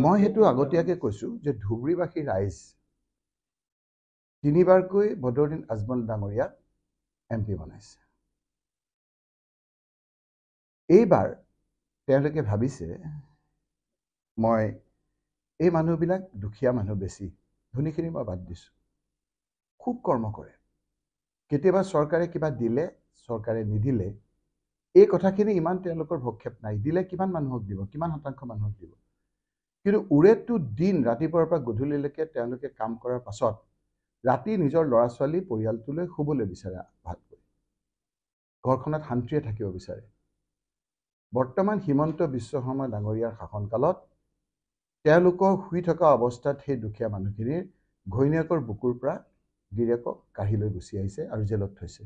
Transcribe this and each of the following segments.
মই হেতু আগতীয়াকে কৈছো যে ধুবুৰীবাসী ৰাইজ তিনিবাৰকৈ বদৰুদ্দিন আজমল ডাঙৰীয়াক এমপি বনাইছে। এইবাৰ তেওঁলোকে ভাবিছে মই এই মানুহবিলাক দুখীয়া মানুহ বেছি, ধনীখিনি মই বাদ দিছোঁ, খুব কৰ্ম কৰে, কেতিয়াবা চৰকাৰে কিবা দিলে চৰকাৰে নিদিলে এই কথাখিনি ইমান তেওঁলোকৰ ভক্ষেপ নাই, দিলে কিমান মানুহক দিব, কিমান শতাংশ মানুহক দিব, কিন্তু উৰেটো দিন ৰাতিপুৱাৰ পৰা গধূলিলৈকে তেওঁলোকে কাম কৰাৰ পাছত ৰাতি নিজৰ ল'ৰা ছোৱালী পৰিয়ালটোলৈ শুবলৈ বিচাৰে, ভালকৈ ঘৰখনত শান্তিৰে থাকিব বিচাৰে। বৰ্তমান হিমন্ত বিশ্ব শৰ্মা ডাঙৰীয়াৰ শাসনকালত তেওঁলোকৰ শুই থকা অৱস্থাত সেই দুখীয়া মানুহখিনিৰ ঘৈণীয়েকৰ বুকুৰ পৰা গিৰিয়েকক কাঢ়ি লৈ গুচি আহিছে আৰু জেলত থৈছে।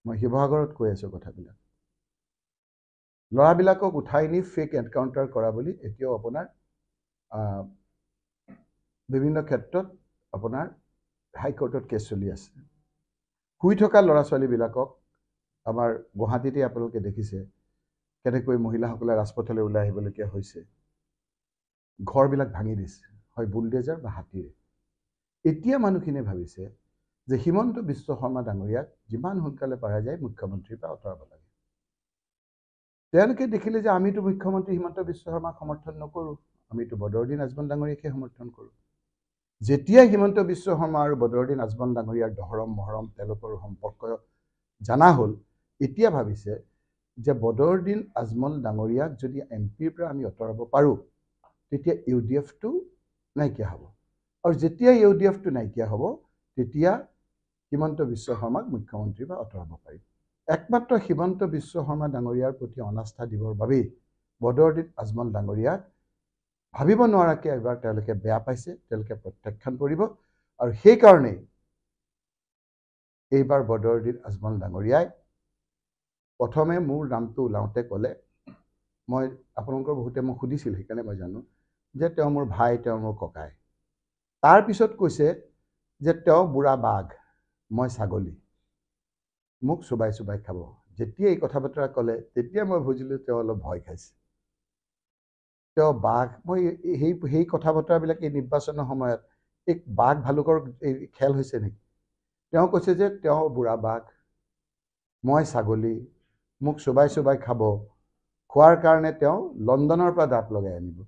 মই শিৱসাগৰত কৈ আছো কথাবিলাক। ল'ৰাবিলাকক উঠাই নি ফেক এনকাউণ্টাৰ কৰা বুলি এতিয়াও আপোনাৰ বিভিন্ন ক্ষেত্ৰত আপোনাৰ হাইকোৰ্টত কেছ চলি আছে। শুই থকা ল'ৰা ছোৱালীবিলাকক আমাৰ গুৱাহাটীতে আপোনালোকে দেখিছে কেনেকৈ মহিলাসকলে ৰাজপথলৈ ওলাই আহিবলগীয়া হৈছে, ঘৰবিলাক ভাঙি দিছে, হয় বুলডেজাৰ বা হাতীৰে। এতিয়া মানুহখিনিয়ে ভাবিছে যে হিমন্ত বিশ্ব শৰ্মা ডাঙৰীয়াক যিমান সোনকালে পৰা যায় মুখ্যমন্ত্ৰীৰ পৰা আঁতৰাব লাগে। তেওঁলোকে দেখিলে যে আমিতো মুখ্যমন্ত্ৰী হিমন্ত বিশ্ব শৰ্মাক সমৰ্থন নকৰোঁ, আমিতো বদৰুদ্দিন আজমল ডাঙৰীয়াকে সমৰ্থন কৰোঁ। যেতিয়াই হিমন্ত বিশ্ব শৰ্মা আৰু বদৰুদ্দিন আজমল ডাঙৰীয়াৰ দহৰম মহৰম তেওঁলোকৰ সম্পৰ্ক জানা হ'ল, এতিয়া ভাবিছে যে বদৰুদ্দিন আজমল ডাঙৰীয়াক যদি এমপিৰ পৰা আমি আঁতৰাব পাৰোঁ তেতিয়া ইউডিএফটো নাইকিয়া হ'ব, আৰু যেতিয়া ইউডিএফটো নাইকিয়া হ'ব তেতিয়া হিমন্ত বিশ্ব শৰ্মাক মুখ্যমন্ত্ৰীৰ পৰা আঁতৰাব পাৰিম। একমাত্ৰ হিমন্ত বিশ্ব শৰ্মা ডাঙৰীয়াৰ প্ৰতি অনাস্থা দিবৰ বাবেই বদৰুদ্দিন আজমল ডাঙৰীয়াক ভাবিব নোৱাৰাকৈ এবাৰ তেওঁলোকে বেয়া পাইছে, তেওঁলোকে প্ৰত্যাখ্যান কৰিব, আৰু সেইকাৰণেই এইবাৰ বদৰুদ্দিন আজমল ডাঙৰীয়াই প্ৰথমে মোৰ নামটো ওলাওঁতে ক'লে, মই আপোনালোকৰ বহুতে মোক সুধিছিল সেইকাৰণে মই জানো যে তেওঁ মোৰ ভাই, তেওঁ মোৰ ককাই। তাৰপিছত কৈছে যে তেওঁ বুঢ়া বাঘ, মই ছাগলী, মোক চুবাই চুবাই খাব। যেতিয়া এই কথা বতৰা ক'লে তেতিয়া মই বুজিলোঁ তেওঁ অলপ ভয় খাইছে। তেওঁ বাঘ, মই সেই কথা বতৰাবিলাক এই নিৰ্বাচনৰ সময়ত এই বাঘ ভালুকৰ এই খেল হৈছে নেকি? তেওঁ কৈছে যে তেওঁ বুঢ়া বাঘ, মই ছাগলী, মোক চুবাই চুবাই খাব, খোৱাৰ কাৰণে তেওঁ লণ্ডনৰ পৰা দাঁত লগাই আনিব।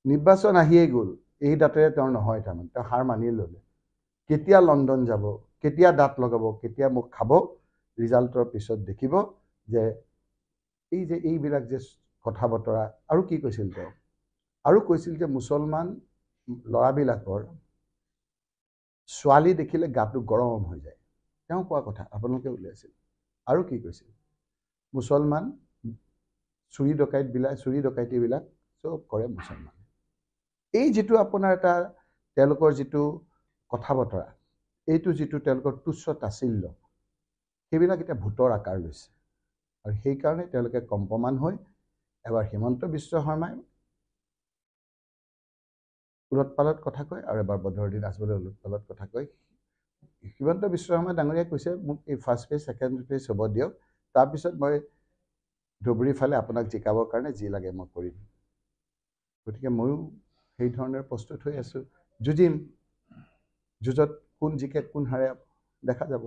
নিৰ্বাচন আহিয়েই গ'ল, এই দাঁতেৰে তেওঁৰ নহয়, তাৰমানে তেওঁ হাৰ মানি ল'লে। কেতিয়া লণ্ডন যাব, কেতিয়া দাঁত লগাব, কেতিয়া মোক খাব, ৰিজাল্টৰ পিছত দেখিব যে এইবিলাক যে কথা বতৰা। আৰু কি কৈছিল তেওঁ? আৰু কৈছিল যে মুছলমান ল'ৰাবিলাকৰ ছোৱালী দেখিলে গাটো গৰম হৈ যায়, তেওঁ কোৱা কথা আপোনালোকে উলিয়াইছিল। আৰু কি কৈছিল? মুছলমান চুৰি ডকাইতিবিলাক চব কৰে মুছলমান। এই যিটো আপোনাৰ এটা তেওঁলোকৰ যিটো কথা বতৰা, এইটো যিটো তেওঁলোকৰ তুচ্ছ তাচিল্য, সেইবিলাক এতিয়া ভূতৰ আকাৰ লৈছে, আৰু সেইকাৰণে তেওঁলোকে কম্পমান হৈ এবাৰ হিমন্ত বিশ্ব শৰ্মাই উলট পালট কথা কয় আৰু এবাৰ বদৰুদ্দিন আজমলে উলট পালট কথা কয়। হিমন্ত বিশ্ব শৰ্মা ডাঙৰীয়াই কৈছে মোক এই ফাৰ্ষ্ট ফেজ ছেকেণ্ড ফেজ হ'ব দিয়ক, তাৰপিছত মই ধুবুৰীৰ ফালে আপোনাক জিকাবৰ কাৰণে যি লাগে মই কৰিম। গতিকে ময়ো সেই ধৰণৰ প্ৰস্তুত হৈ আছোঁ, যুঁজিম। যুঁজত কোন জিকে কোন হাৰে দেখা যাব।